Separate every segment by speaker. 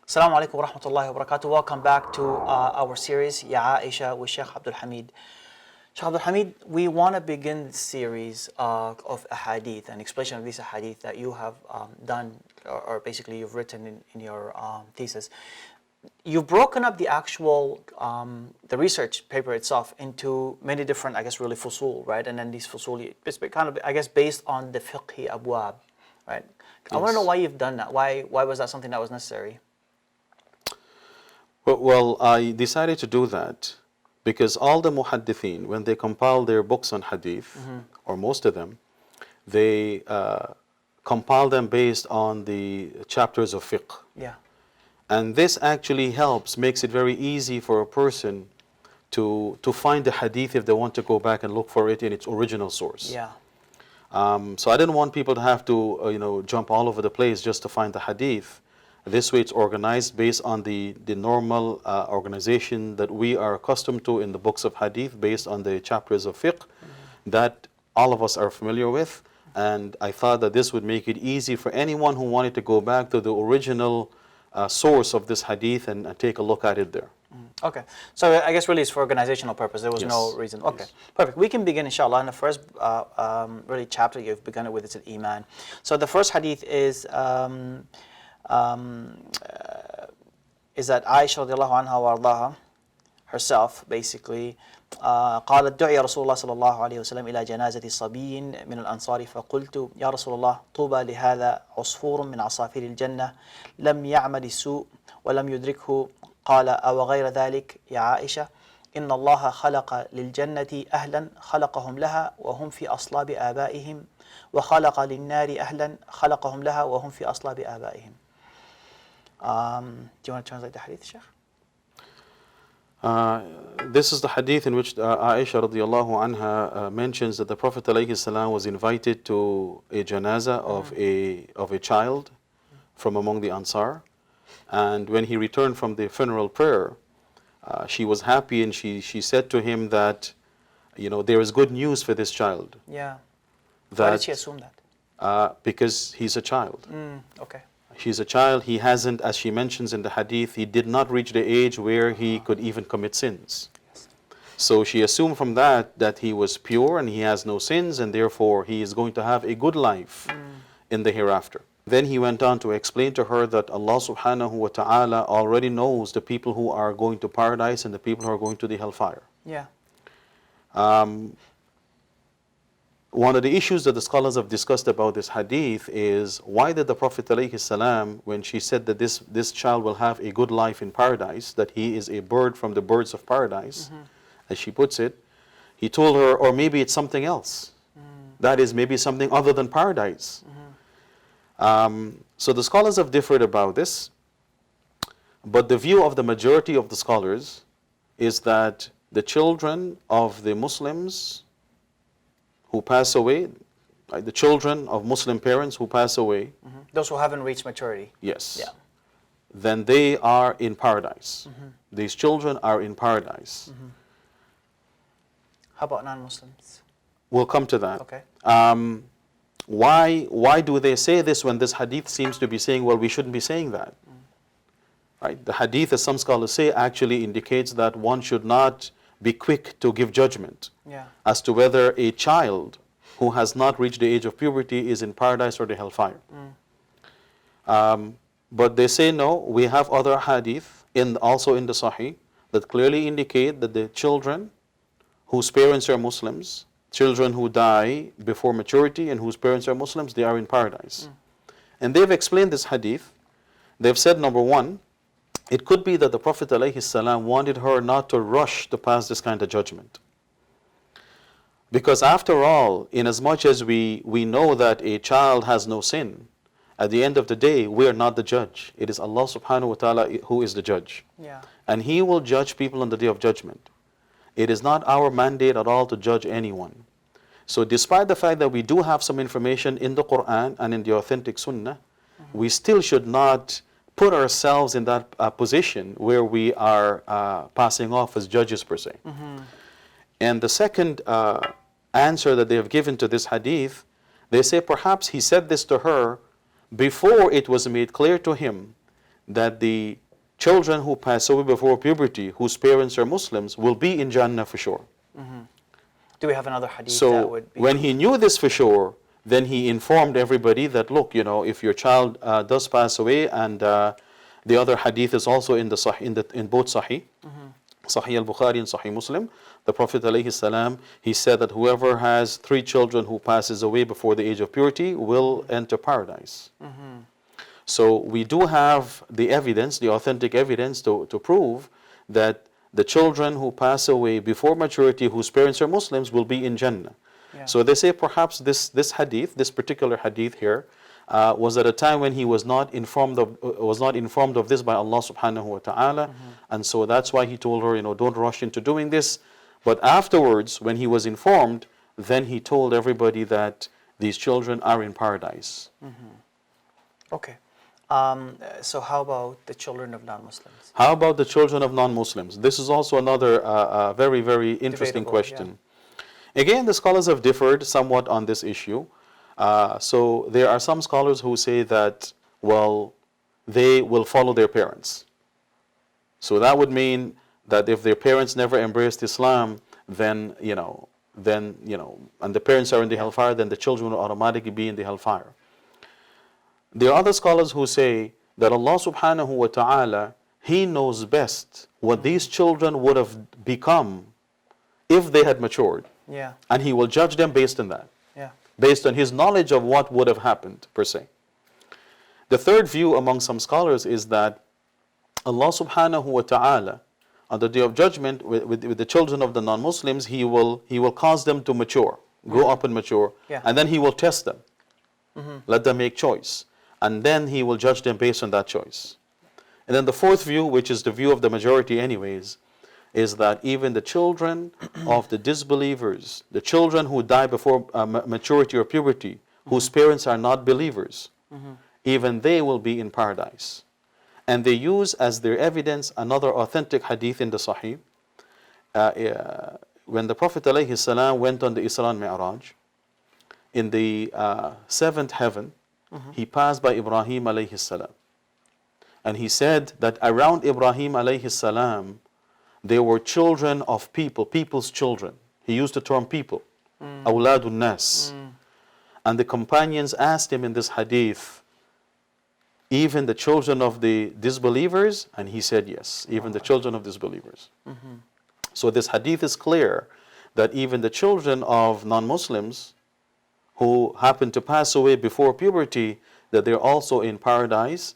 Speaker 1: Assalamu alaikum wa rahmatullahi wa barakatuh. Welcome back to our series, Ya Aisha with Sheikh Abdool Hamid. Sheikh Abdool Hamid, we want to begin this series of ahadith, an explanation of these ahadith that you have done, or basically you've written in your thesis. You've broken up the actual, the research paper itself into many different, I guess, really fusul, right? And then these fusul, it's kind of, I guess, based on the Fiqhi abwab, right? Yes. I want to know why you've done that. Why was that something that was necessary?
Speaker 2: Well, I decided to do that because all the muhaddithin, when they compile their books on hadith, or most of them, they compile them based on the chapters of fiqh.
Speaker 1: Yeah.
Speaker 2: And this actually makes it very easy for a person to find the hadith if they want to go back and look for it in its original source.
Speaker 1: Yeah.
Speaker 2: So I didn't want people to have to jump all over the place just to find the hadith. This way it's organized based on the normal organization that we are accustomed to in the books of hadith, based on the chapters of fiqh that all of us are familiar with. And I thought that this would make it easy for anyone who wanted to go back to the original source of this hadith and take a look at it there.
Speaker 1: Okay, so I guess really it's for organizational purpose. There was no reason. Okay, perfect. We can begin, inshallah. And the first really chapter you've begun it with is al-Iman. So the first hadith is that Aisha radiallahu anha wa ardaha herself basically قالت دعي رسول الله صلى الله عليه وسلم إلى جنازة صبي من الأنصار فقلت يا رسول الله طوبى لهذا عصفور من عصافير الجنة لم يعمل السوء ولم يدركه قال أو غير ذلك يا عائشة إن الله خلق للجنة أهلا خلقهم لها وهم في أصلاب آبائهم وخلق للنار أهلا خلقهم لها وهم في أصلاب آبائهم. Do you want to translate the hadith, Sheikh?
Speaker 2: This is the hadith in which Aisha radiallahu anha mentions that the Prophet alayhi salam was invited to a janazah of a child from among the Ansar, and when he returned from the funeral prayer, she was happy and she said to him that there is good news for this child.
Speaker 1: Yeah. Why did she assume that?
Speaker 2: Because he's a child.
Speaker 1: Okay.
Speaker 2: He's a child. He hasn't, as she mentions in the hadith, he did not reach the age where he could even commit sins.
Speaker 1: Yes.
Speaker 2: So she assumed from that he was pure and he has no sins, and therefore he is going to have a good life in the hereafter. Then he went on to explain to her that Allah subhanahu wa ta'ala already knows the people who are going to paradise and the people who are going to the hellfire.
Speaker 1: Yeah.
Speaker 2: One of the issues that the scholars have discussed about this hadith is why did the Prophet ﷺ, when she said that this child will have a good life in paradise, that he is a bird from the birds of paradise, as she puts it, he told her, or maybe it's something else. That is maybe something other than paradise. So the scholars have differed about this, but the view of the majority of the scholars is that the children of the Muslims who pass away, the children of Muslim parents who pass away,
Speaker 1: those who haven't reached maturity.
Speaker 2: Yes.
Speaker 1: Yeah.
Speaker 2: Then they are in paradise. These children are in paradise.
Speaker 1: How about non-Muslims?
Speaker 2: We'll come to that.
Speaker 1: Okay.
Speaker 2: Why do they say this when this hadith seems to be saying, well, we shouldn't be saying that? Right? The hadith, as some scholars say, actually indicates that one should not be quick to give judgment as to whether a child who has not reached the age of puberty is in paradise or the hellfire. But they say no, we have other hadith also in the Sahih that clearly indicate that the children whose parents are Muslims, children who die before maturity and whose parents are Muslims, they are in paradise. And they've explained this hadith. They've said, number one, it could be that the Prophet ﷺ wanted her not to rush to pass this kind of judgment. Because after all, in as much as we know that a child has no sin, at the end of the day, we are not the judge. It is Allah subhanahu wa ta'ala who is the judge.
Speaker 1: Yeah.
Speaker 2: And He will judge people on the day of judgment. It is not our mandate at all to judge anyone. So despite the fact that we do have some information in the Quran and in the authentic Sunnah, we still should not put ourselves in that position where we are passing off as judges per se. And the second answer that they have given to this hadith, they say perhaps he said this to her before it was made clear to him that the children who pass away before puberty, whose parents are Muslims, will be in Jannah for sure.
Speaker 1: Do we have another hadith that
Speaker 2: So
Speaker 1: would be?
Speaker 2: when he knew this for sure, then he informed everybody that, look, if your child does pass away, and the other hadith is also in in both Sahih, Sahih al-Bukhari and Sahih Muslim. The Prophet ﷺ, he said that whoever has 3 children who passes away before the age of purity will enter paradise. So we do have the evidence, the authentic evidence to prove that the children who pass away before maturity, whose parents are Muslims, will be in Jannah.
Speaker 1: Yeah.
Speaker 2: So they say perhaps this hadith, this particular hadith here, was at a time when he was not informed of this by Allah subhanahu wa ta'ala, and so that's why he told her, don't rush into doing this. But afterwards, when he was informed, then he told everybody that these children are in paradise.
Speaker 1: Okay. So how about the children of non-Muslims?
Speaker 2: How about the children of non-Muslims? This is also another very, very interesting
Speaker 1: Debatable,
Speaker 2: question. Again, the scholars have differed somewhat on this issue. So there are some scholars who say that, well, they will follow their parents. So that would mean that if their parents never embraced Islam, then, and the parents are in the hellfire, then the children will automatically be in the hellfire. There are other scholars who say that Allah subhanahu wa ta'ala, He knows best what these children would have become if they had matured.
Speaker 1: Yeah.
Speaker 2: And He will judge them based on that,
Speaker 1: Yeah.
Speaker 2: based on His knowledge of what would have happened, per se. The third view among some scholars is that Allah subhanahu wa ta'ala, on the Day of Judgment, with the children of the non-Muslims, He will cause them to mature, grow up and mature,
Speaker 1: Yeah.
Speaker 2: and then He will test them, let them make choice, and then He will judge them based on that choice. And then the fourth view, which is the view of the majority anyways, is that even the children of the disbelievers, the children who die before maturity or puberty, whose parents are not believers, even they will be in paradise. And they use as their evidence another authentic hadith in the Sahih. When the Prophet ﷺ went on the Isra and Mi'raj, in the 7th heaven, he passed by Ibrahim alayhi salam. And he said that around Ibrahim alayhi salam, there were children of people's children. He used the term people, awladun nas. And the companions asked him in this hadith, even the children of the disbelievers? And he said yes, even the children of disbelievers. So this hadith is clear that even the children of non-Muslims who happen to pass away before puberty, that they're also in paradise.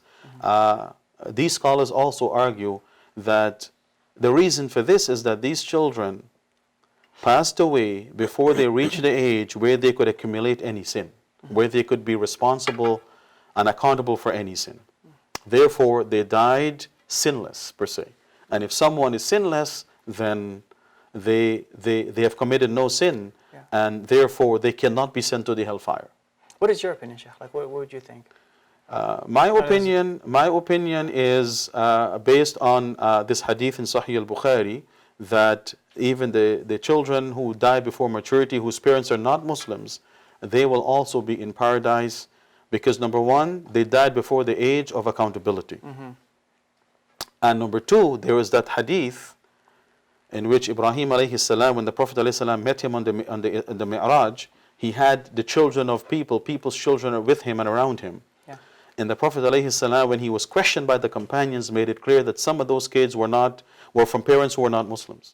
Speaker 2: These scholars also argue that the reason for this is that these children passed away before they reached the age where they could accumulate any sin, where they could be responsible and accountable for any sin. Therefore, they died sinless, per se. And if someone is sinless, then they have committed no sin, and therefore they cannot be sent to the hellfire.
Speaker 1: What is your opinion, Sheikh? Like, what would you think?
Speaker 2: My opinion is based on this hadith in Sahih al-Bukhari, that even the children who die before maturity, whose parents are not Muslims, they will also be in paradise, because number one, they died before the age of accountability. And number two, there is that hadith in which Ibrahim alayhi salam, when the Prophet alayhi salam met him on the Mi'raj, he had the children of people's children with him and around him. And the Prophet ﷺ, when he was questioned by the companions, made it clear that some of those kids were from parents who were not Muslims.